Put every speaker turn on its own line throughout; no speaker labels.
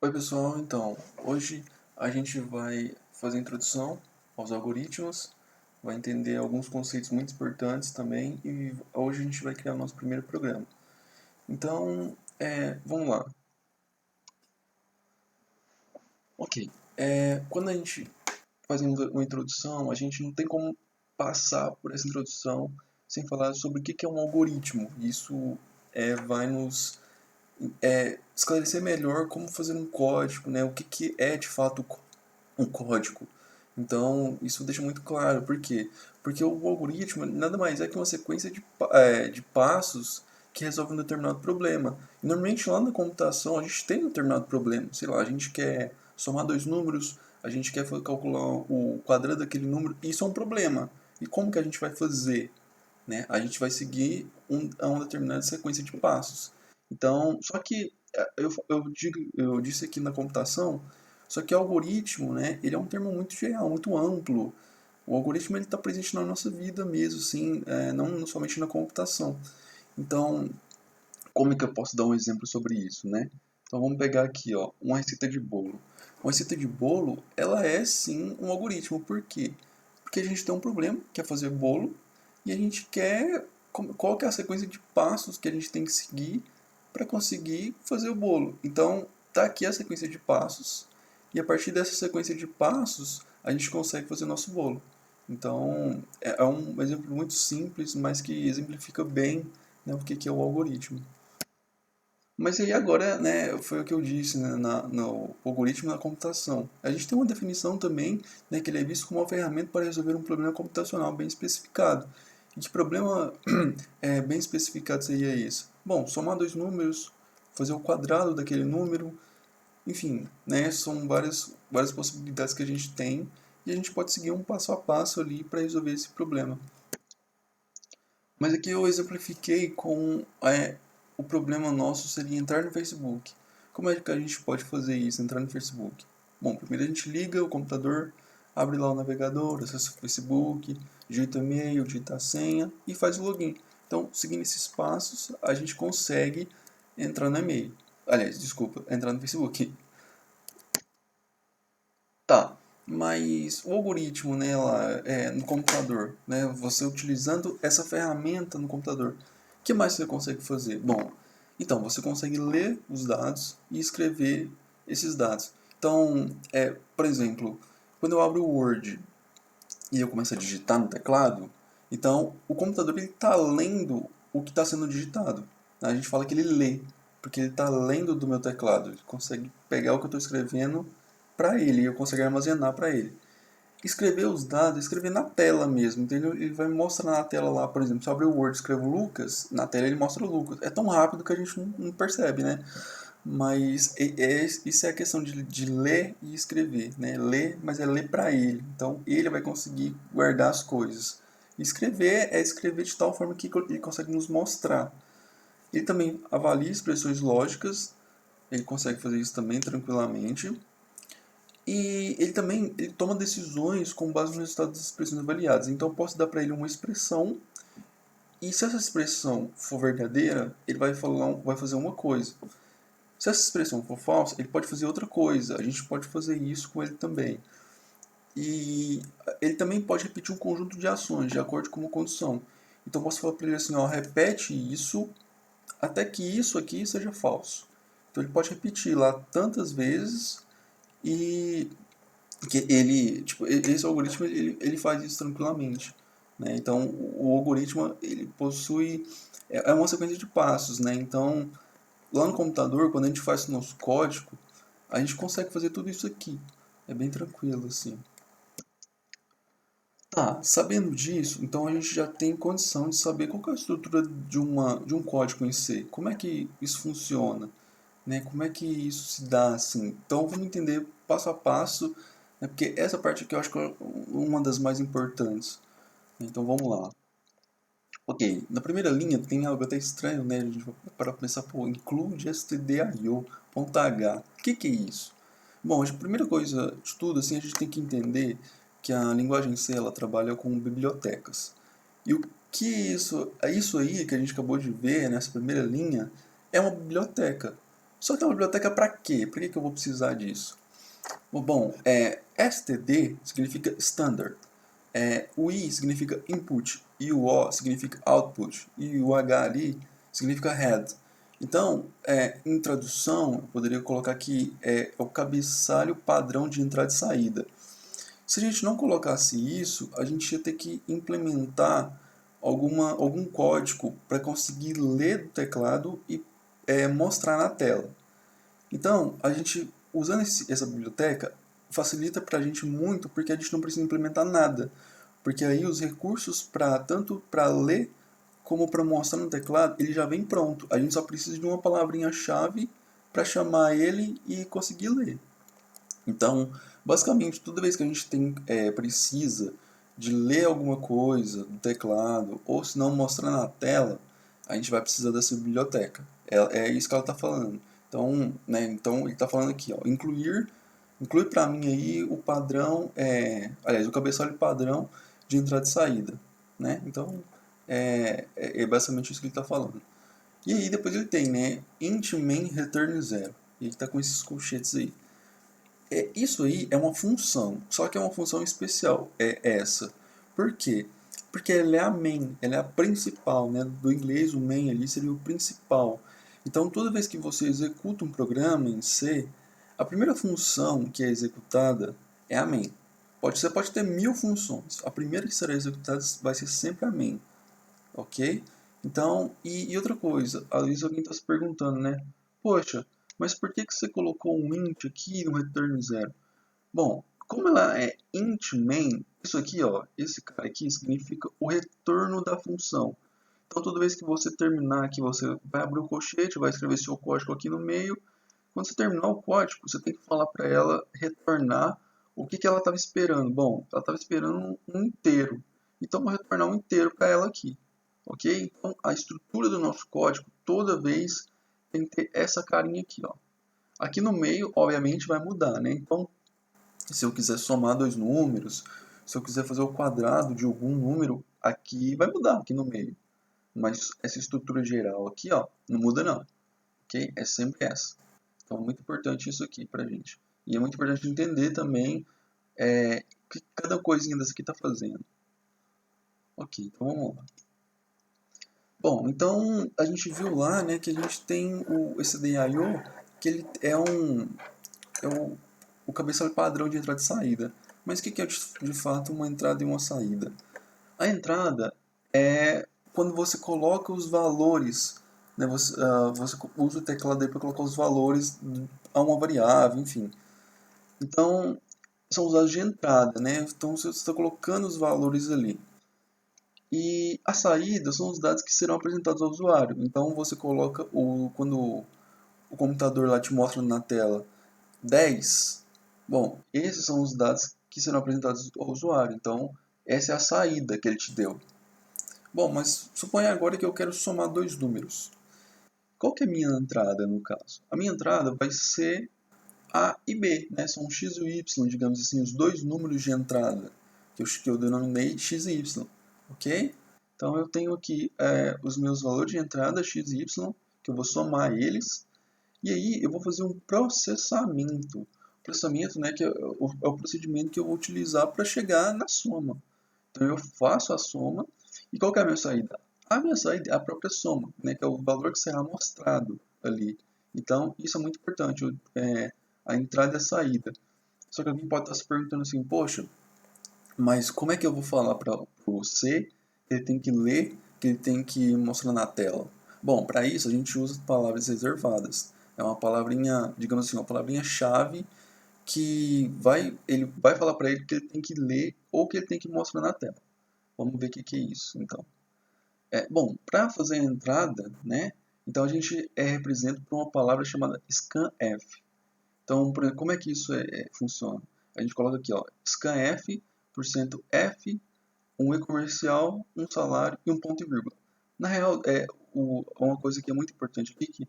Oi pessoal, então, hoje a gente vai fazer a introdução aos algoritmos, vai entender alguns conceitos muito importantes também e hoje a gente vai criar o nosso primeiro programa. Então, vamos lá. Ok, quando a gente faz uma introdução, a gente não tem como passar por essa introdução sem falar sobre o que é um algoritmo. Isso vai nos esclarecer melhor como fazer um código, né? O que é de fato um código. Então, isso deixa muito claro. Por quê? Porque o algoritmo nada mais é que uma sequência de passos que resolve um determinado problema. E, normalmente, lá na computação, a gente tem um determinado problema. Sei lá, a gente quer somar dois números, a gente quer calcular o quadrado daquele número, e isso é um problema. E como que a gente vai fazer? Né? A gente vai seguir uma determinada sequência de passos. Então, só que eu disse aqui na computação, só que algoritmo, né, ele é um termo muito geral, muito amplo. O algoritmo ele está presente na nossa vida mesmo, sim, não somente na computação. Então, como é que eu posso dar um exemplo sobre isso, né? Então vamos pegar aqui, ó, uma receita de bolo. Uma receita de bolo, ela é sim um algoritmo. Por quê? Porque a gente tem um problema, que é fazer bolo, e a gente quer qual que é a sequência de passos que a gente tem que seguir para conseguir fazer o bolo. Então, tá aqui a sequência de passos, e a partir dessa sequência de passos, a gente consegue fazer o nosso bolo. Então, é um exemplo muito simples, mas que exemplifica bem, né, o que é o algoritmo. Mas aí agora, né, foi o que eu disse, né, no algoritmo da computação. A gente tem uma definição também, né, que ele é visto como uma ferramenta para resolver um problema computacional bem especificado. E que problema bem especificado seria isso? Bom, somar dois números, fazer o quadrado daquele número, enfim, né, são várias possibilidades que a gente tem e a gente pode seguir um passo a passo ali para resolver esse problema. Mas aqui eu exemplifiquei com o problema nosso seria entrar no Facebook. Como é que a gente pode fazer isso, entrar no Facebook? Bom, primeiro a gente liga o computador, abre lá o navegador, acessa o Facebook, digita o e-mail, digita a senha e faz o login. Então, seguindo esses passos, a gente consegue entrar no e-mail. Aliás, desculpa, entrar no Facebook. Tá, mas o algoritmo, né, lá, no computador, né, você utilizando essa ferramenta no computador, o que mais você consegue fazer? Bom, então você consegue ler os dados e escrever esses dados. Então, por exemplo, quando eu abro o Word e eu começo a digitar no teclado, então o computador está lendo o que está sendo digitado. A gente fala que ele lê, porque ele está lendo do meu teclado. Ele consegue pegar o que eu estou escrevendo para ele e eu consigo armazenar para ele. Escrever os dados, escrever na tela mesmo, entendeu? Ele vai mostrar na tela lá, por exemplo, se eu abrir o Word e escrevo Lucas, na tela ele mostra o Lucas. É tão rápido que a gente não percebe, né? Mas isso é a questão de ler e escrever, né? Ler, mas é ler para ele. Então ele vai conseguir guardar as coisas. Escrever é escrever de tal forma que ele consegue nos mostrar. Ele também avalia expressões lógicas, ele consegue fazer isso também tranquilamente. E ele toma decisões com base nos resultados das expressões avaliadas. Então eu posso dar para ele uma expressão e se essa expressão for verdadeira, ele vai fazer uma coisa. Se essa expressão for falsa, ele pode fazer outra coisa. A gente pode fazer isso com ele também. E ele também pode repetir um conjunto de ações de acordo com uma condição. Então eu posso falar para ele assim, ó, repete isso até que isso aqui seja falso. Então ele pode repetir lá tantas vezes e que ele, tipo, esse algoritmo ele faz isso tranquilamente, né? Então o algoritmo ele possui uma sequência de passos, né? Então lá no computador, quando a gente faz o nosso código, a gente consegue fazer tudo isso aqui. É bem tranquilo, assim. Tá, sabendo disso, então a gente já tem condição de saber qual que é a estrutura de um código em si. Como é que isso funciona? Né? Como é que isso se dá, assim? Então vamos entender passo a passo, né? Porque essa parte aqui eu acho que é uma das mais importantes. Então vamos lá. Ok, na primeira linha tem algo até estranho, né? A gente vai para pensar, pô, include stdio.h. O que é isso? Bom, a primeira coisa de tudo, assim, a gente tem que entender que a linguagem C ela trabalha com bibliotecas. E o que isso aí que a gente acabou de ver nessa primeira linha é uma biblioteca. Só que é uma biblioteca para quê? Por que eu vou precisar disso? Bom, STD significa Standard, o I significa Input, e o O significa Output, e o H ali significa Head. Então, em tradução, eu poderia colocar aqui o cabeçalho padrão de entrada e saída. Se a gente não colocasse isso, a gente ia ter que implementar algum código para conseguir ler do teclado e mostrar na tela. Então, a gente, usando essa biblioteca, facilita para a gente muito, porque a gente não precisa implementar nada. Porque aí os recursos tanto para ler como para mostrar no teclado, ele já vem pronto. A gente só precisa de uma palavrinha-chave para chamar ele e conseguir ler. Então, basicamente, toda vez que a gente precisa de ler alguma coisa do teclado, ou se não mostrar na tela, a gente vai precisar dessa biblioteca. É isso que ela está falando. Então, então ele está falando aqui, ó, inclui para mim aí o padrão, aliás, o cabeçalho padrão de entrada e saída, né? Então, é basicamente isso que ele está falando. E aí depois ele tem, né, int main return 0. E ele está com esses colchetes aí. Isso aí é uma função, só que é uma função especial, é essa. Por quê? Porque ela é a main, ela é a principal, né? Do inglês o main ali seria o principal. Então toda vez que você executa um programa em C, a primeira função que é executada é a main. Você pode ter 1000 funções, a primeira que será executada vai ser sempre a main, ok? Então, e outra coisa, às vezes alguém está se perguntando, né? Poxa, mas por que você colocou um int aqui no return 0? Bom, como ela é int main, isso aqui, ó, esse cara aqui significa o retorno da função. Então toda vez que você terminar aqui, você vai abrir o colchete, vai escrever seu código aqui no meio. Quando você terminar o código, você tem que falar para ela retornar o que ela estava esperando. Bom, ela estava esperando um inteiro. Então eu vou retornar um inteiro para ela aqui. Ok? Então a estrutura do nosso código toda vez tem que ter essa carinha aqui, ó. Aqui no meio, obviamente, vai mudar, né? Então, se eu quiser somar dois números, se eu quiser fazer o quadrado de algum número, aqui vai mudar, aqui no meio. Mas essa estrutura geral aqui, ó, não muda não. Ok? É sempre essa. Então, é muito importante isso aqui pra gente. E é muito importante entender também o que cada coisinha dessa aqui está fazendo. Ok, então vamos lá. Bom, então a gente viu lá, né, que a gente tem esse DIO, que ele é o cabeçalho padrão de entrada e saída. Mas o que é de fato uma entrada e uma saída? A entrada é quando você coloca os valores, né, você usa o teclado para colocar os valores a uma variável, enfim. Então, são os dados de entrada, né? Então você está colocando os valores ali. E a saída são os dados que serão apresentados ao usuário. Então você coloca quando o computador lá te mostra na tela 10. Bom, esses são os dados que serão apresentados ao usuário. Então, essa é a saída que ele te deu. Bom, mas suponha agora que eu quero somar dois números. Qual que é a minha entrada no caso? A minha entrada vai ser A e B, né? São x e y, digamos assim, os dois números de entrada que eu denominei x e y, ok? Então eu tenho aqui os meus valores de entrada x e y, que eu vou somar eles, e aí eu vou fazer um processamento. Processamento, né, que é o procedimento que eu vou utilizar para chegar na soma. Então eu faço a soma, e qual que é a minha saída? A minha saída é a própria soma, né, que é o valor que será mostrado ali. Então isso é muito importante, a entrada e a saída. Só que alguém pode estar se perguntando assim, poxa, mas como é que eu vou falar para o C que ele tem que ler, que ele tem que mostrar na tela? Bom, para isso a gente usa palavras reservadas. É uma palavrinha, digamos assim, uma palavrinha-chave que ele vai falar para ele que ele tem que ler ou que ele tem que mostrar na tela. Vamos ver o que é isso, então. Bom, para fazer a entrada, né? Então a gente representa por uma palavra chamada scanf. Então, como é que isso funciona? A gente coloca aqui, ó, scanf, %f, um e-comercial, um salário e um ponto e vírgula. Na real, uma coisa que é muito importante aqui,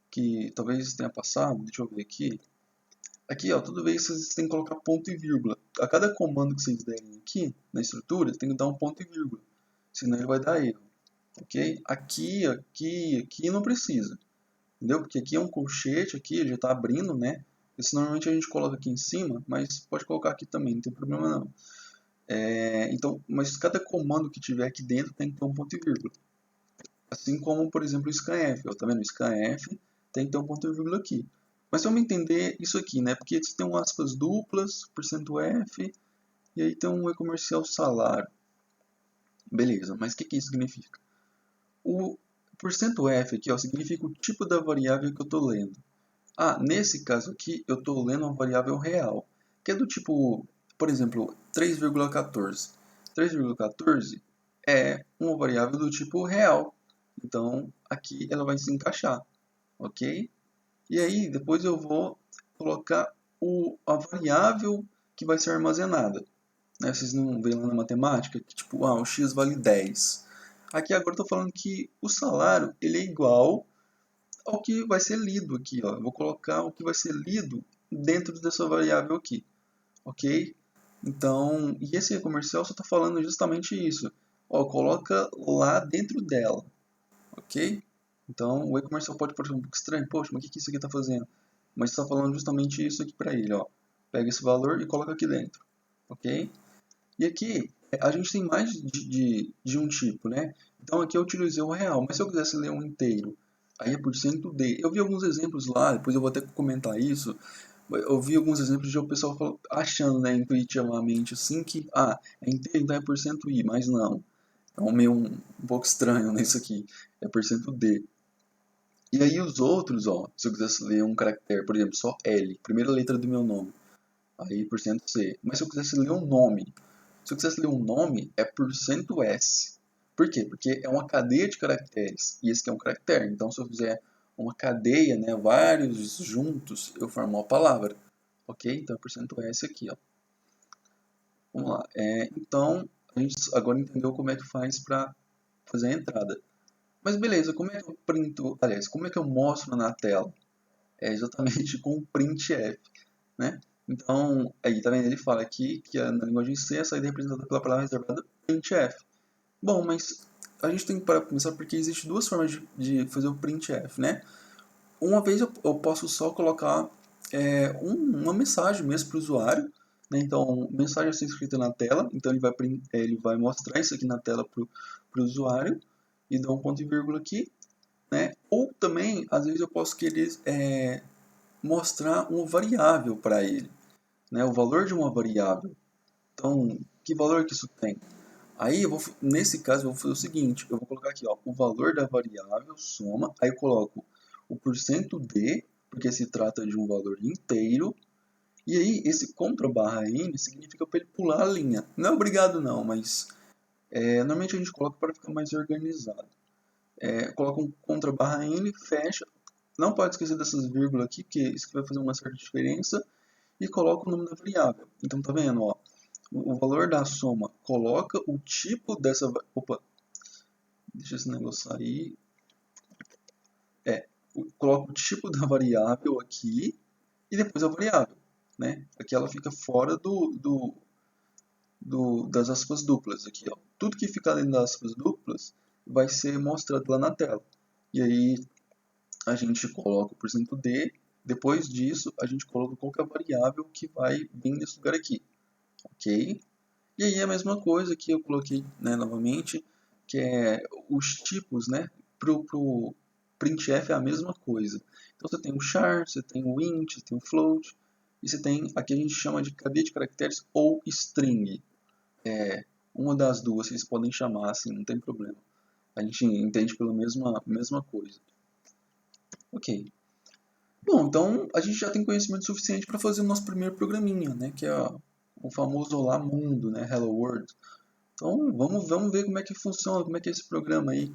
que talvez tenha passado, deixa eu ver aqui. Aqui, ó, toda vez vocês têm que colocar ponto e vírgula. A cada comando que vocês derem aqui, na estrutura, tem que dar um ponto e vírgula. Senão ele vai dar erro. Ok? Aqui não precisa. entendeu? Porque aqui é um colchete, aqui ele já está abrindo, né? Isso normalmente a gente coloca aqui em cima, mas pode colocar aqui também, não tem problema não. Então, mas cada comando que tiver aqui dentro tem que ter um ponto e vírgula. Assim como, por exemplo, o scanf. Tá vendo? O scanf tem que ter um ponto e vírgula aqui. Mas vamos entender isso aqui, né? Porque tem um aspas duplas, porcento %F, e aí tem um e-comercial salário. Beleza, mas o que isso significa? O porcento %F aqui ó, significa o tipo da variável que eu estou lendo. Nesse caso aqui, eu estou lendo uma variável real, que é do tipo, por exemplo, 3,14. 3,14 é uma variável do tipo real. Então, aqui ela vai se encaixar, ok? E aí, depois eu vou colocar a variável que vai ser armazenada. Né? Vocês não veem lá na matemática que tipo, o x vale 10. Aqui agora eu estou falando que o salário ele é igual ao que vai ser lido aqui. Ó. Eu vou colocar o que vai ser lido dentro dessa variável aqui, ok? Então, e esse comercial só está falando justamente isso. Ó, coloca lá dentro dela, ok? Então, o e-comercial pode parecer um pouco estranho. Poxa, mas o que isso aqui está fazendo? Mas está falando justamente isso aqui para ele. Ó. Pega esse valor e coloca aqui dentro, ok? E aqui, a gente tem mais de um tipo, né? Então, aqui eu utilizei o real. Mas se eu quisesse ler um inteiro, aí é por cento %D. Eu vi alguns exemplos lá, depois eu vou até comentar isso. Eu vi alguns exemplos de o pessoal achando, né, intuitivamente, assim, que, é inteiro, então é por cento %I. Mas não. É um pouco estranho nisso aqui. É por cento %D. E aí os outros, ó, se eu quisesse ler um caractere, por exemplo, só L, primeira letra do meu nome, aí por cento %C. Mas se eu quisesse ler um nome, se eu quisesse ler um nome, é por cento %S. Por quê? Porque é uma cadeia de caracteres, e esse aqui é um caractere. Então se eu fizer uma cadeia, né, vários juntos, eu formo uma palavra. Ok? Então é por cento %S aqui, ó. Vamos lá. Então, a gente agora entendeu como é que faz para fazer a entrada. Mas beleza, como é que eu printo, aliás, como é que eu mostro na tela? É exatamente com o printf, né? Então, aí tá vendo? Ele fala aqui que na linguagem C a saída é representada pela palavra reservada printf. Bom, mas a gente tem que parar para pensar porque existem duas formas de fazer o printf, né? Uma vez eu posso só colocar uma mensagem mesmo para o usuário, né? Então, mensagem a ser escrita na tela, então ele vai mostrar isso aqui na tela para o usuário e dar um ponto e vírgula aqui, né? Ou também, às vezes eu posso querer mostrar uma variável para ele, né? O valor de uma variável. Então, que valor que isso tem? Aí, nesse caso, eu vou fazer o seguinte, eu vou colocar aqui, ó, o valor da variável, soma, aí eu coloco o porcento %D, porque se trata de um valor inteiro, e aí esse contra barra N significa para ele pular a linha. Não é obrigado não, mas normalmente a gente coloca para ficar mais organizado. Coloca um contra barra N, fecha, não pode esquecer dessas vírgulas aqui, porque isso que vai fazer uma certa diferença, e coloca o nome da variável. Então tá vendo, ó, o valor da soma coloca o tipo dessa... Opa, deixa esse negócio sair. Coloca o tipo da variável aqui e depois a variável. Né? Aqui ela fica fora das aspas duplas. Aqui, ó. Tudo que ficar dentro das aspas duplas vai ser mostrado lá na tela. E aí a gente coloca o porcento %D. Depois disso, a gente coloca qual que é a variável que vai vir nesse lugar aqui. Ok? E aí a mesma coisa que eu coloquei, né, novamente, que é os tipos, né? Pro printf é a mesma coisa. Então você tem o char, você tem o int, você tem o float, e você tem, aqui a gente chama de cadeia de caracteres ou string. Uma das duas vocês podem chamar assim, não tem problema. A gente entende pela mesma coisa. Ok. Bom, então a gente já tem conhecimento suficiente para fazer o nosso primeiro programinha, né? Que é o famoso Olá Mundo, né? Hello World. Então vamos ver como é que funciona, como é que é esse programa aí.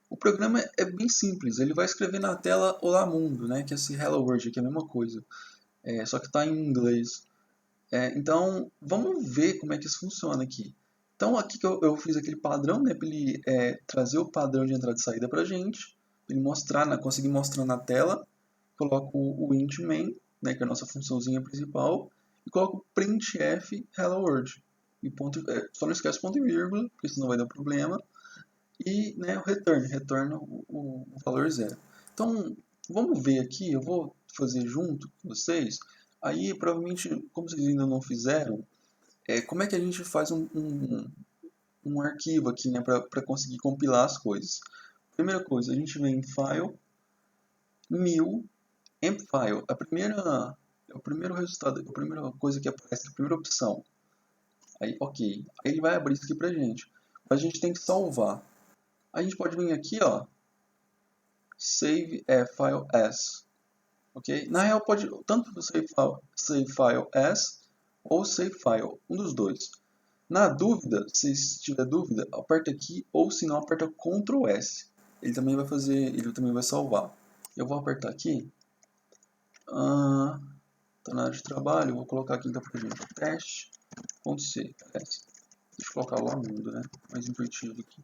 O programa é bem simples, ele vai escrever na tela Olá Mundo, né? Que é esse Hello World, que é a mesma coisa, só que está em inglês. Então vamos ver como é que isso funciona aqui. Então aqui que eu fiz aquele padrão, né? Para ele trazer o padrão de entrada e saída para a gente, para ele mostrar, conseguir mostrar na tela. Coloco o int main, né? Que é a nossa funçãozinha principal, e coloco printf Hello World. E só não esquece ponto e vírgula, porque senão vai dar problema. e, né, o return, retorna o valor zero. Então, vamos ver aqui, eu vou fazer junto com vocês. Aí, provavelmente, como vocês ainda não fizeram, como é que a gente faz um arquivo aqui, né, para conseguir compilar as coisas. Primeira coisa, a gente vem em File, New, File. O primeiro resultado, a primeira coisa que aparece, a primeira opção. Aí, ok. Aí ele vai abrir isso aqui pra gente. Mas a gente tem que salvar. A gente pode vir aqui, ó, Save File As. Ok? Na real, pode tanto save file as ou Save File, um dos dois. Na dúvida, se tiver dúvida, aperta aqui ou se não, aperta Ctrl S. Ele também vai salvar. Eu vou apertar aqui. Tá na área de trabalho, vou colocar aqui então pra gente teste.c. Deixa eu colocar lá mundo, né? Mais intuitivo aqui.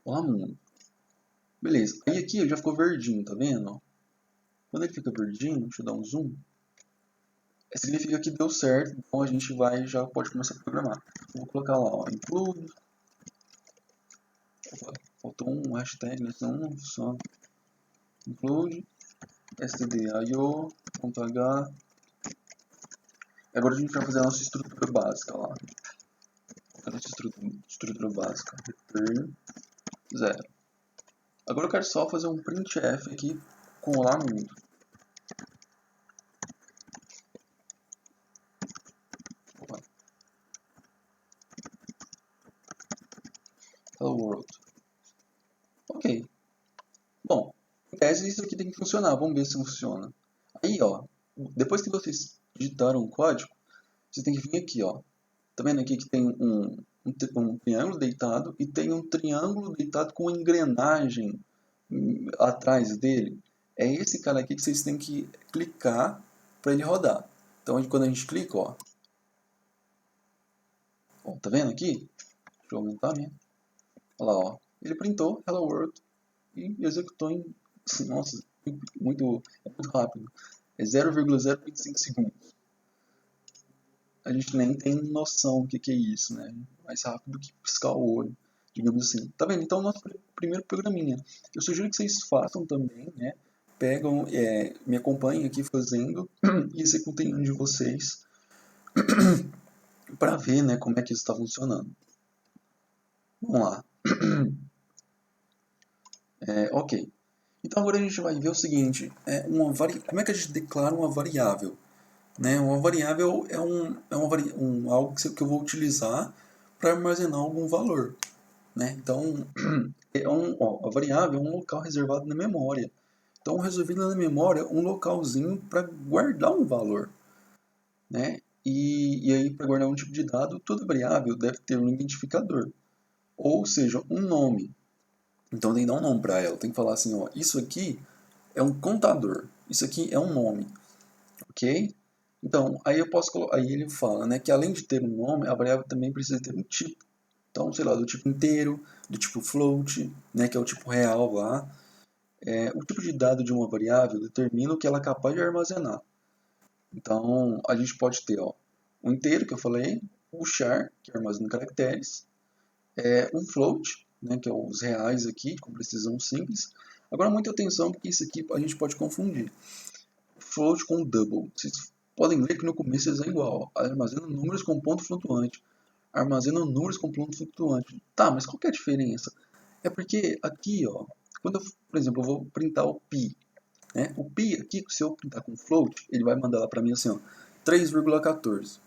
Lá mundo. Beleza. Aí aqui ele já ficou verdinho, tá vendo? Quando ele fica verdinho, deixa eu dar um zoom. Significa que deu certo, então a gente já pode começar a programar. Eu vou colocar lá, ó, include. Opa, faltou um hashtag, né? Senão não funciona. Include stdio.h. Agora a gente vai fazer a nossa estrutura básica lá. A nossa estrutura básica. Return 0. Agora eu quero só fazer um printf aqui com lá mundo. Opa. Hello world. Ok. Bom, em tese isso aqui tem que funcionar. Vamos ver se funciona. Aí, ó, depois que vocês digitaram o código, vocês têm que vir aqui, ó. Tá vendo aqui que tem um triângulo deitado e tem um triângulo deitado com engrenagem atrás dele? É esse cara aqui que vocês têm que clicar para ele rodar. Então, quando a gente clica, ó, tá vendo aqui? Deixa eu aumentar mesmo. Olha lá, ó. Ele printou Hello World e executou em... Nossa, é muito rápido. É 0,025 segundos. A gente nem tem noção do que é isso, né? Mais rápido que piscar o olho, digamos assim. Tá vendo? Então, nosso primeiro programinha. Eu sugiro que vocês façam também, né? Pegam, me acompanhem aqui fazendo e executem um de vocês para ver, né, como é que isso está funcionando. Vamos lá. Ok. Então agora a gente vai ver o seguinte, como é que a gente declara uma variável? Né? Uma variável é algo que eu vou utilizar para armazenar algum valor. Né? Então, a variável é um local reservado na memória. Então, resolvi na memória um localzinho para guardar um valor. Né? E aí, para guardar um tipo de dado, toda variável deve ter um identificador. Ou seja, um nome. Então, tem que dar um nome para ela. Tem que falar assim, ó, isso aqui é um contador. Isso aqui é um nome. Ok? Então, aí ele fala, né, que além de ter um nome, a variável também precisa ter um tipo. Então, sei lá, do tipo inteiro, do tipo float, né, que é o tipo real lá. O tipo de dado de uma variável determina o que ela é capaz de armazenar. Então, a gente pode ter o inteiro, que eu falei, o char, que armazena caracteres, um float, né, que é os reais aqui, com precisão simples. Agora, muita atenção, porque isso aqui a gente pode confundir. Float com double. Vocês podem ver que no começo eles é igual. Armazena números com ponto flutuante. Armazena números com ponto flutuante. Tá, mas qual que é a diferença? É porque aqui, ó, quando eu, por exemplo, eu vou printar o pi, né? O pi aqui, se eu printar com float, ele vai mandar lá para mim assim, ó, 3,14.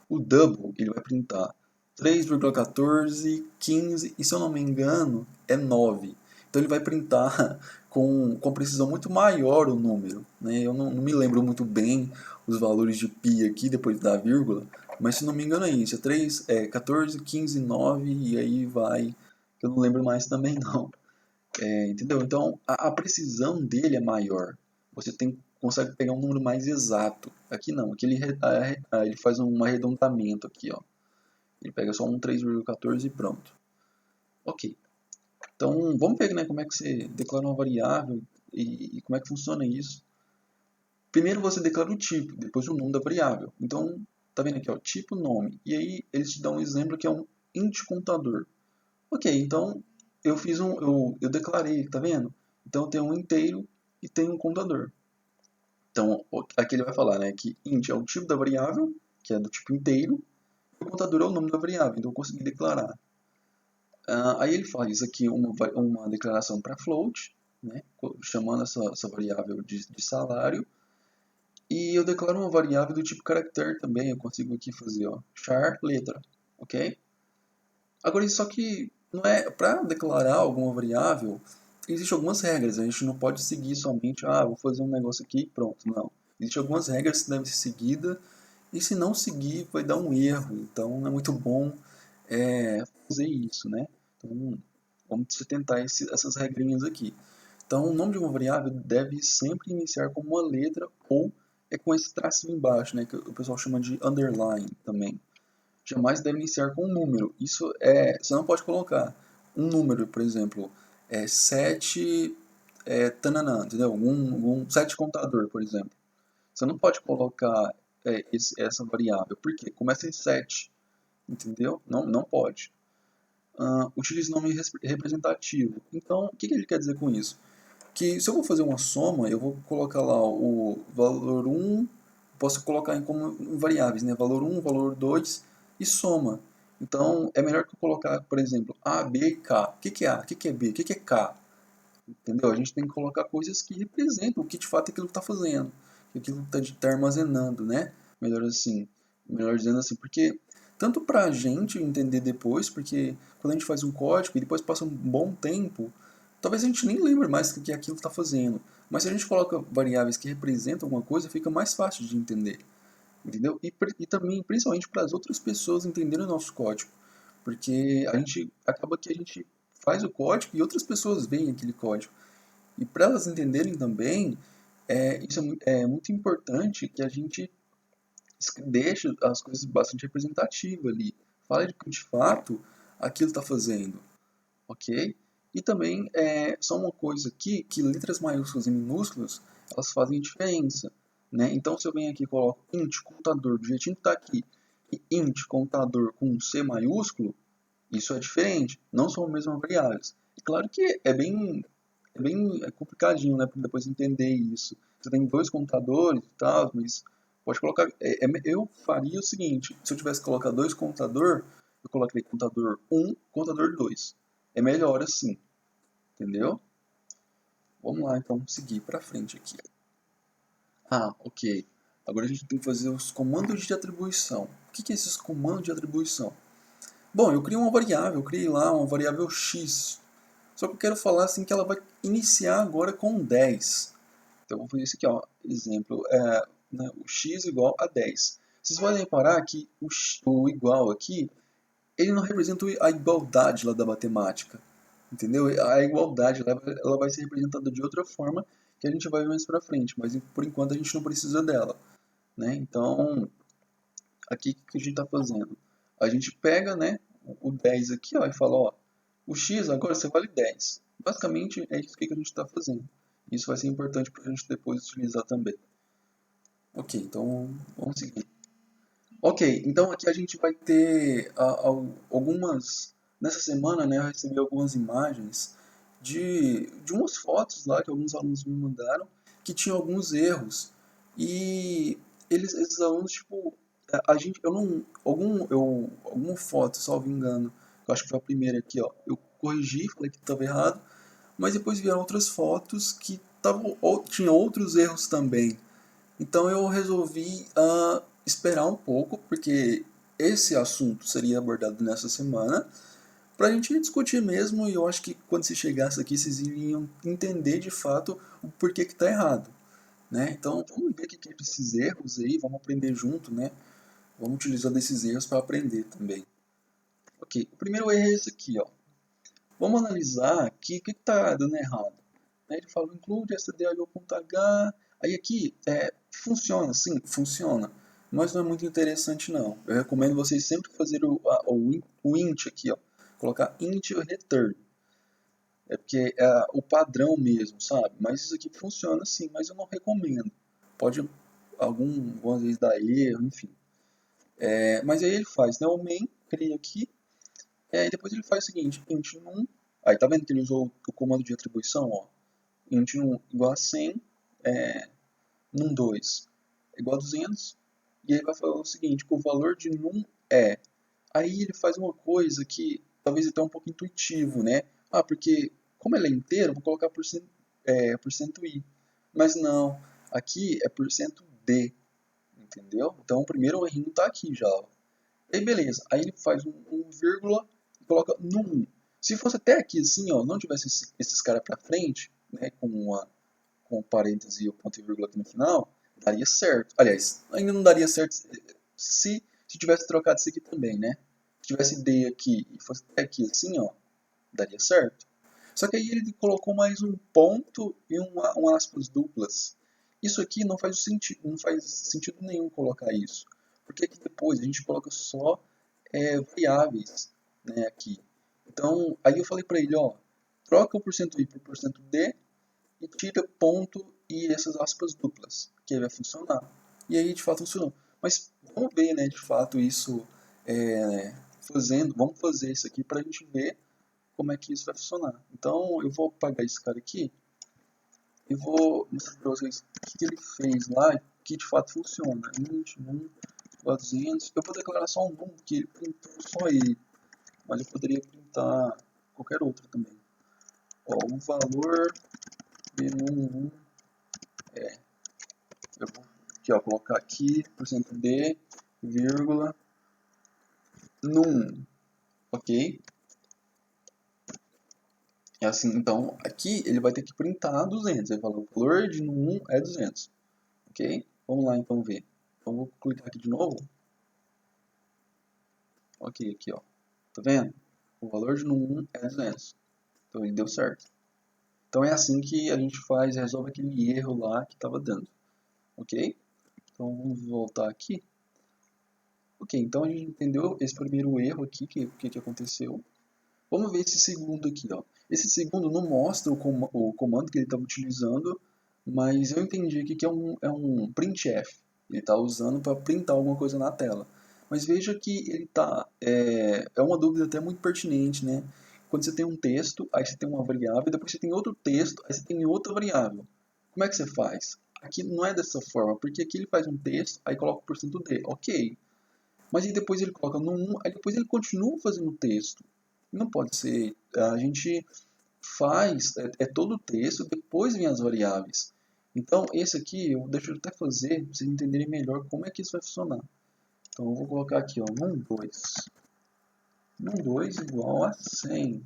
O double, ele vai printar 3,14, 15 e se eu não me engano, é 9. Então ele vai printar com precisão muito maior o número, né? Eu não me lembro muito bem os valores de pi aqui depois da vírgula, mas se não me engano é isso, 14, 15, 9 e aí vai, que eu não lembro mais também não. Entendeu? Então a precisão dele é maior. Você consegue pegar um número mais exato. Aqui não, aqui ele faz um arredondamento aqui, ó. Ele pega só um 3,14 e pronto. Ok. Então vamos ver, né, como é que você declara uma variável e como é que funciona isso. Primeiro você declara o tipo, depois o nome da variável. Então, tá vendo aqui, ó, tipo, nome. E aí eles te dão um exemplo que é um int contador. Ok, então eu declarei, tá vendo? Então tem um inteiro e tem um contador. Então aqui ele vai falar, né, que int é o tipo da variável, que é do tipo inteiro, e o contador é o nome da variável, então eu consegui declarar. Aí ele faz aqui uma declaração para float, né, chamando essa variável de salário, e eu declaro uma variável do tipo character também, eu consigo aqui fazer, ó, char letra, ok? Agora, só que não é para declarar alguma variável, existem algumas regras. A gente não pode seguir somente, vou fazer um negócio aqui e pronto. Não. Existem algumas regras que devem ser seguidas e se não seguir vai dar um erro. Então não é muito bom fazer isso, né? Então vamos tentar essas regrinhas aqui. Então o nome de uma variável deve sempre iniciar com uma letra ou é com esse tracinho embaixo, né? Que o pessoal chama de underline também. Jamais deve iniciar com um número. Você não pode colocar um número, por exemplo, 7 tananã, entendeu? Um 7 contador, por exemplo. Você não pode colocar essa variável, porque começa em 7, entendeu? Não, não pode. Utilize nome representativo. Então, o que ele quer dizer com isso? Que se eu vou fazer uma soma, eu vou colocar lá o valor 1, posso colocar como variáveis, né? Valor 1, valor 2 e soma. Então, é melhor que eu colocar, por exemplo, A, B e K. O que é A? O que é B? O que é K? Entendeu? A gente tem que colocar coisas que representam o que de fato aquilo está fazendo, aquilo está armazenando, né? Melhor assim, melhor dizendo assim, porque tanto para a gente entender depois, porque quando a gente faz um código e depois passa um bom tempo, talvez a gente nem lembre mais do que aquilo está fazendo. Mas se a gente coloca variáveis que representam alguma coisa, fica mais fácil de entender, entendeu? E também, principalmente para as outras pessoas entenderem o nosso código, porque a gente acaba que a gente faz o código e outras pessoas veem aquele código. E para elas entenderem também, isso é muito importante que a gente deixe as coisas bastante representativas ali. Fale que de fato aquilo está fazendo, ok? E também só uma coisa aqui, que letras maiúsculas e minúsculas, elas fazem diferença, né? Então se eu venho aqui e coloco int contador do jeitinho que está aqui, e int contador com C maiúsculo, isso é diferente, não são as mesmas variáveis. E claro que é bem complicadinho, né, para depois entender isso. Você tem dois computadores e tal, mas pode colocar. Eu faria o seguinte: se eu tivesse que colocar dois computadores, eu colocaria computador 1, computador 2. É melhor assim, entendeu? Vamos lá, então, seguir para frente aqui. Ok. Agora a gente tem que fazer os comandos de atribuição. O que é esses comandos de atribuição? Bom, eu criei uma variável, eu criei lá uma variável x. Só que eu quero falar assim que ela vai iniciar agora com 10. Então, eu vou fazer isso aqui, ó. Exemplo, né, o x igual a 10. Vocês podem reparar que o igual aqui, ele não representa a igualdade lá da matemática. Entendeu? A igualdade ela vai ser representada de outra forma que a gente vai ver mais pra frente, mas por enquanto a gente não precisa dela. Né? Então, aqui o que a gente está fazendo? A gente pega, né, o 10 aqui, ó, e fala, ó, o x agora você vale 10. Basicamente é isso que a gente está fazendo. Isso vai ser importante para a gente depois utilizar também. Ok, então vamos seguir. Ok, então aqui a gente vai ter algumas. Nessa semana, né, eu recebi algumas imagens de umas fotos lá que alguns alunos me mandaram que tinham alguns erros. E esses alunos, tipo, a gente, eu não. Alguma foto, salvo engano, eu acho que foi a primeira aqui, ó. Eu corrigi, falei que estava errado, mas depois vieram outras fotos que tinham outros erros também. Então eu resolvi esperar um pouco, porque esse assunto seria abordado nessa semana, para a gente discutir mesmo, e eu acho que quando você chegasse aqui vocês iriam entender de fato o porquê que está errado. Né? Então vamos ver o que é esses erros aí, vamos aprender junto, né? Vamos utilizar desses erros para aprender também. Ok, o primeiro erro é esse aqui, ó. Vamos analisar aqui o que está dando errado. Ele fala include stdio.h. Aí aqui funciona, sim, funciona. Mas não é muito interessante não. Eu recomendo vocês sempre fazer o int aqui, ó. Colocar int return. É porque é o padrão mesmo, sabe? Mas isso aqui funciona sim, mas eu não recomendo. Pode algumas vezes dar erro, enfim. Mas aí ele faz, né? O main, cria aqui, Aí depois ele faz o seguinte, int num, aí tá vendo que ele usou o comando de atribuição, ó, int num igual a 100, num2 igual a 200, e aí vai falar o seguinte, que o valor de num é. Aí ele faz uma coisa que talvez até um pouco intuitivo, né? Ah, porque como ele é inteiro, eu vou colocar porcento i. Mas não, aqui é porcento d, entendeu? Então o primeiro errinho tá aqui já, ó. Aí beleza, aí ele faz um vírgula e coloca no 1. Se fosse até aqui assim, ó, não tivesse esses caras pra frente, né, com o parêntese e o ponto e vírgula aqui no final, daria certo. Aliás, ainda não daria certo se tivesse trocado isso aqui também, né? Se tivesse D aqui e fosse até aqui assim, ó, daria certo. Só que aí ele colocou mais um ponto e um aspas duplas. Isso aqui não faz sentido nenhum colocar isso. Porque aqui depois a gente coloca só variáveis, né, aqui. Então, aí eu falei para ele, ó, troca o porcento %i por porcento %d e tira ponto e essas aspas duplas, que aí vai funcionar. E aí de fato funcionou. Mas vamos ver, né, de fato isso vamos fazer isso aqui para a gente ver como é que isso vai funcionar. Então eu vou apagar esse cara aqui e vou mostrar para vocês o que ele fez lá que de fato funciona. int num 200. Eu vou declarar só um num, porque ele printou só ele, mas eu poderia printar qualquer outro também. Ó, o valor de num eu vou aqui, ó, colocar aqui porcento %d, vírgula, num, ok? É assim, então, aqui ele vai ter que printar 200, ele falou, o valor de num é 200, ok? Vamos lá então ver. Então, vou clicar aqui de novo. Ok, aqui, ó. Tá vendo? O valor de num é 200. Então, ele deu certo. Então, é assim que a gente resolve aquele erro lá que estava dando, ok? Então, vamos voltar aqui. Ok, então a gente entendeu esse primeiro erro aqui, que aconteceu. Vamos ver esse segundo aqui, ó. Esse segundo não mostra o comando que ele estava utilizando, mas eu entendi aqui que é um printf. Ele está usando para printar alguma coisa na tela. Mas veja que ele é uma dúvida até muito pertinente, né? Quando você tem um texto, aí você tem uma variável, depois você tem outro texto, aí você tem outra variável. Como é que você faz? Aqui não é dessa forma, porque aqui ele faz um texto, aí coloca o porcento %d. Ok, mas aí depois ele coloca no 1, aí depois ele continua fazendo o texto. Não pode ser. A gente faz, todo o texto, depois vem as variáveis. Então, esse aqui, deixa eu até fazer, para vocês entenderem melhor como é que isso vai funcionar. Então, eu vou colocar aqui, ó, num2. Num2 igual a 100.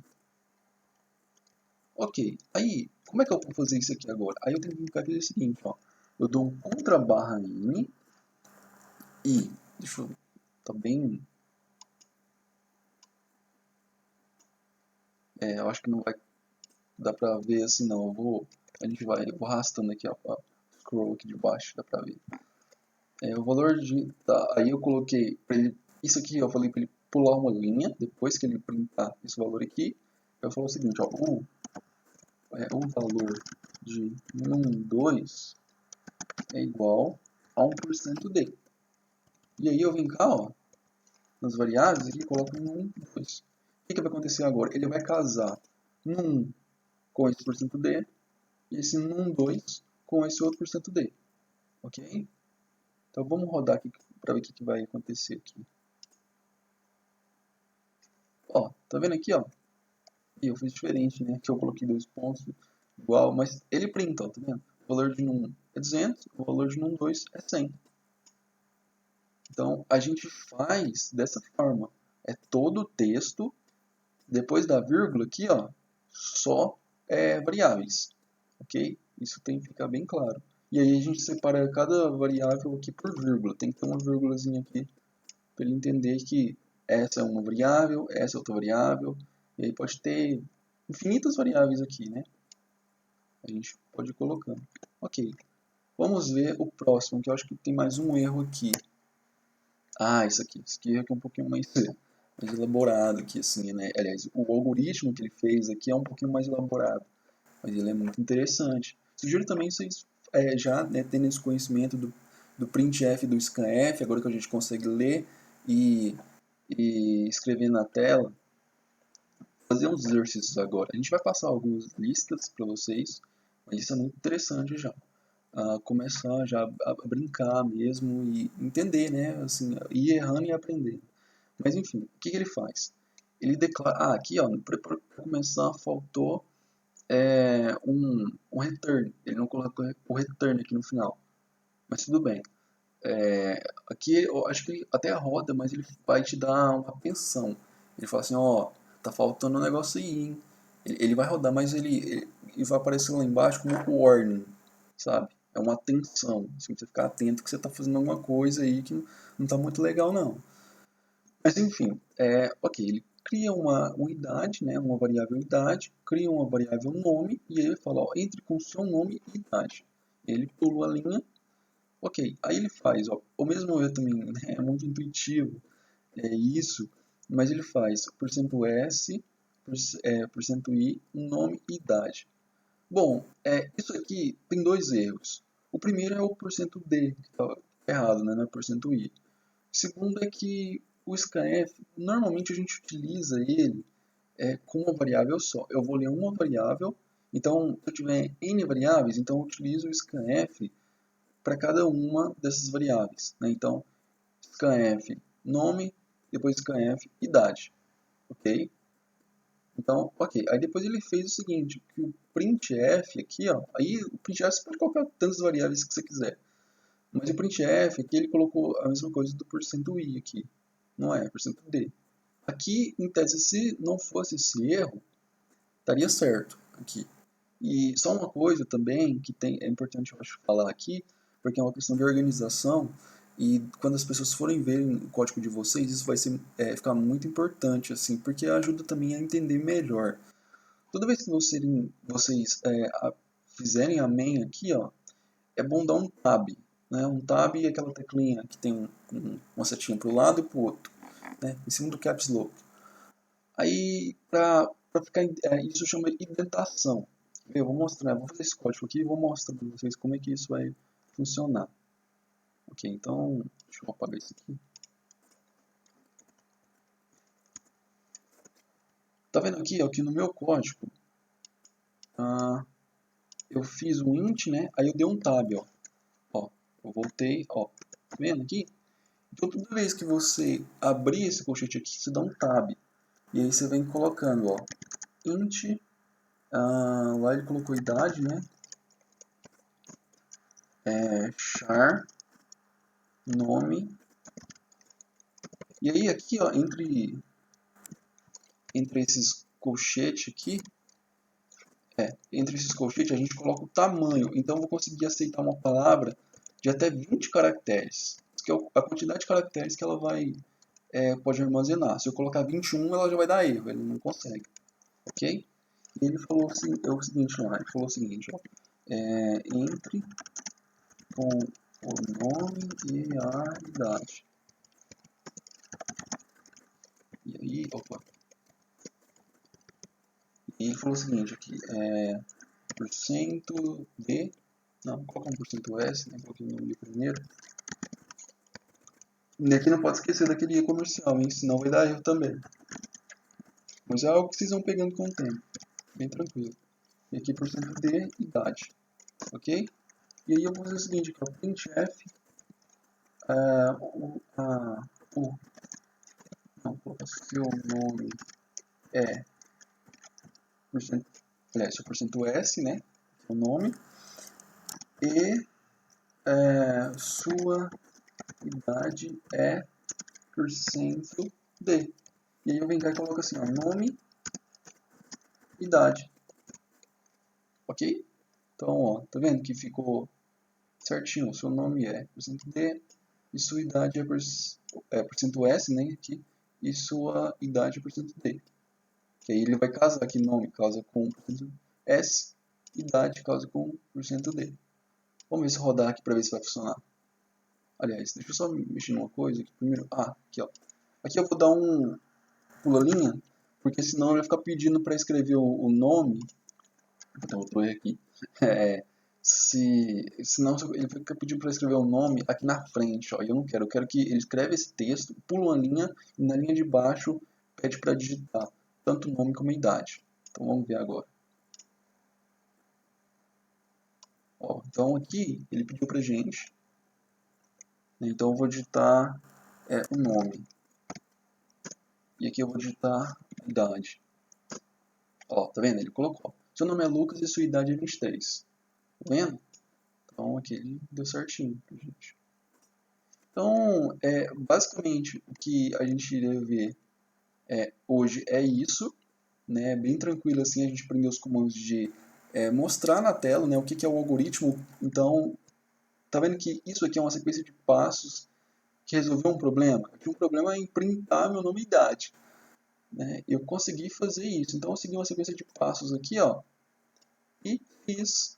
Ok, aí, como é que eu vou fazer isso aqui agora? Aí eu tenho que fazer o seguinte, ó. Eu dou um contra barra n e, deixa eu, tá bem... eu acho que não vai dar pra ver assim não, eu vou arrastando aqui, ó, scroll aqui de baixo, dá pra ver. O valor aí eu coloquei pra ele, isso aqui eu falei pra ele pular uma linha, depois que ele printar esse valor aqui, eu falo o seguinte, ó, o valor de num2 é igual a 1% d. E aí eu vim cá, ó, nas variáveis aqui, coloco num2. O que vai acontecer agora? Ele vai casar num com esse porcento d, e esse num2 com esse outro porcento d, ok? Então vamos rodar aqui para ver o que vai acontecer aqui. Ó, tá vendo aqui, ó? E eu fiz diferente, né? Que eu coloquei dois pontos igual, mas ele printa, ó, tá vendo? O valor de num é 200, o valor de num2 é 100. Então a gente faz dessa forma. É todo o texto, depois da vírgula aqui, ó, só variáveis, ok? Isso tem que ficar bem claro. E aí a gente separa cada variável aqui por vírgula. Tem que ter uma vírgulazinha aqui para ele entender que essa é uma variável, essa é outra variável. E aí pode ter infinitas variáveis aqui, né? A gente pode ir colocando. Ok, vamos ver o próximo, que eu acho que tem mais um erro aqui. Ah, isso aqui é um pouquinho mais elaborado aqui, assim, né? Aliás, o algoritmo que ele fez aqui é um pouquinho mais elaborado, mas ele é muito interessante. Sugiro também vocês já, né, tendo esse conhecimento do printf e do scanf, agora que a gente consegue ler e escrever na tela, fazer uns exercícios agora. A gente vai passar algumas listas para vocês, mas isso é muito interessante já. Começar já a brincar mesmo e entender, né? Assim, ir errando e aprendendo. Mas enfim, o que ele faz? Ele declara. Aqui, ó, para começar, faltou um return. Ele não colocou o return aqui no final. Mas tudo bem. Aqui eu acho que ele até roda, mas ele vai te dar uma pensão. Ele fala assim, ó, tá faltando um negócio aí, hein? Ele vai rodar, mas ele vai aparecer lá embaixo como warning, sabe? É uma atenção, assim, você ficar atento que você tá fazendo alguma coisa aí que não tá muito legal não. Mas enfim, ok, ele cria uma idade, né, uma variável idade, cria uma variável nome, e aí ele fala, ó, entre com seu nome e idade. Ele pula a linha. Ok, aí ele faz, ó, o mesmo eu também, né, é muito intuitivo, é isso, mas ele faz porcento %s, porcento %i, nome e idade. Bom, isso aqui tem dois erros. O primeiro é o porcento %d, que está errado, né, não é porcento %i. O segundo é que o scanf, normalmente a gente utiliza ele com uma variável só. Eu vou ler uma variável, então se eu tiver n variáveis, então eu utilizo o scanf para cada uma dessas variáveis, né? Então, scanf nome, depois scanf idade, ok? Então, ok. Aí depois ele fez o seguinte, que o printf aqui, ó, aí o printf você pode colocar tantas variáveis que você quiser, mas o printf aqui ele colocou a mesma coisa do porcento %i aqui, não é, porcento %d. Aqui, em tese, se não fosse esse erro, estaria certo aqui. E só uma coisa também que é importante eu acho falar aqui, porque é uma questão de organização e quando as pessoas forem verem o código de vocês, isso vai ficar muito importante, assim, porque ajuda também a entender melhor. Toda vez que vocês fizerem a main aqui, ó, é bom dar um tab. Né? Um tab é aquela teclinha que tem uma setinha para o lado e para o outro, né? Em cima do caps lock. Aí, para ficar, isso chama indentação. Eu vou mostrar, vou fazer esse código aqui e vou mostrar para vocês como é que isso vai funcionar. Ok, então, deixa eu apagar isso aqui. Tá vendo aqui, ó, que no meu código, eu fiz um int, né? Aí eu dei um tab, ó. Ó, eu voltei, ó. Tá vendo aqui? Então, toda vez que você abrir esse colchete aqui, você dá um tab. E aí você vem colocando, ó, int, lá ele colocou idade, né? Char, nome. E aí aqui, ó, entre esses colchetes aqui, entre esses colchetes a gente coloca o tamanho. Então eu vou conseguir aceitar uma palavra de até 20 caracteres. Isso que é a quantidade de caracteres que ela pode armazenar. Se eu colocar 21, ela já vai dar erro, ele não consegue. Ok? E ele falou assim, o seguinte lá, ele falou o seguinte, ó, entre com o nome e a idade. E aí, opa. E ele falou o seguinte aqui, porcento D, não, coloca um porcento S, né, coloquei o nome primeiro. E aqui não pode esquecer daquele comercial, hein, senão vai dar erro também. Mas é algo que vocês vão pegando com o tempo, bem tranquilo. E aqui porcento D, idade, ok? E aí eu vou fazer o seguinte, aqui, ó, printf, não, colocar seu nome é seu porcento S, né, o nome, e sua idade é porcento D. E aí eu venho cá e coloco assim, ó, nome, idade. Ok? Então, ó, tá vendo que ficou certinho? O seu nome é porcento D e sua idade é porcento S, né? Aqui, e sua idade é porcento D. Que aí ele vai casar aqui, nome casa com porcento S, idade casa com porcento D. Vamos ver se rodar aqui para ver se vai funcionar. Aliás, deixa eu só mexer numa coisa aqui primeiro. Aqui ó. Aqui eu vou dar um pula-linha, porque senão ele vai ficar pedindo para escrever o nome. Então, outro erro aqui. Senão ele fica pedindo para escrever o nome aqui na frente, ó. E eu não quero. Eu quero que ele escreva esse texto, pula uma linha e na linha de baixo pede para digitar. tanto o nome como a idade. Então vamos ver agora. Ó, então aqui ele pediu pra gente, né, então eu vou digitar o nome. E aqui eu vou digitar a idade. Ó, tá vendo? Ele colocou. Seu nome é Lucas e sua idade é 23. Tá vendo? Então aqui ele deu certinho pra gente. Então, basicamente, o que a gente iria ver hoje é isso, né? Bem tranquilo assim, a gente aprendeu os comandos de mostrar na tela, né, o que é o algoritmo. Então, tá vendo que isso aqui é uma sequência de passos que resolveu um problema? Aqui um problema é imprintar meu nome e idade, né? Eu consegui fazer isso, então eu segui uma sequência de passos aqui, ó, e fiz,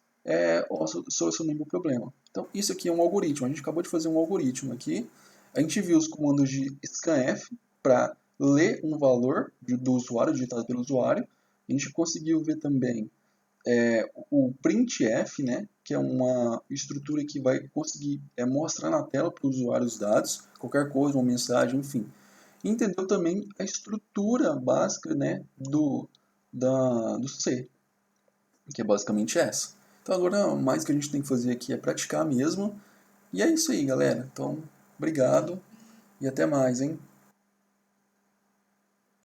solucionei meu problema. Então, isso aqui é um algoritmo. A gente acabou de fazer um algoritmo aqui. A gente viu os comandos de scanf para ler um valor do usuário, digitado pelo usuário. A gente conseguiu ver também o printf, né, que é uma estrutura que vai conseguir mostrar na tela para o usuário os dados, qualquer coisa, uma mensagem, enfim. E entendeu também a estrutura básica, né, do C, que é basicamente essa. Então agora mais que a gente tem que fazer aqui é praticar mesmo. E é isso aí, galera. Então, obrigado e até mais, hein?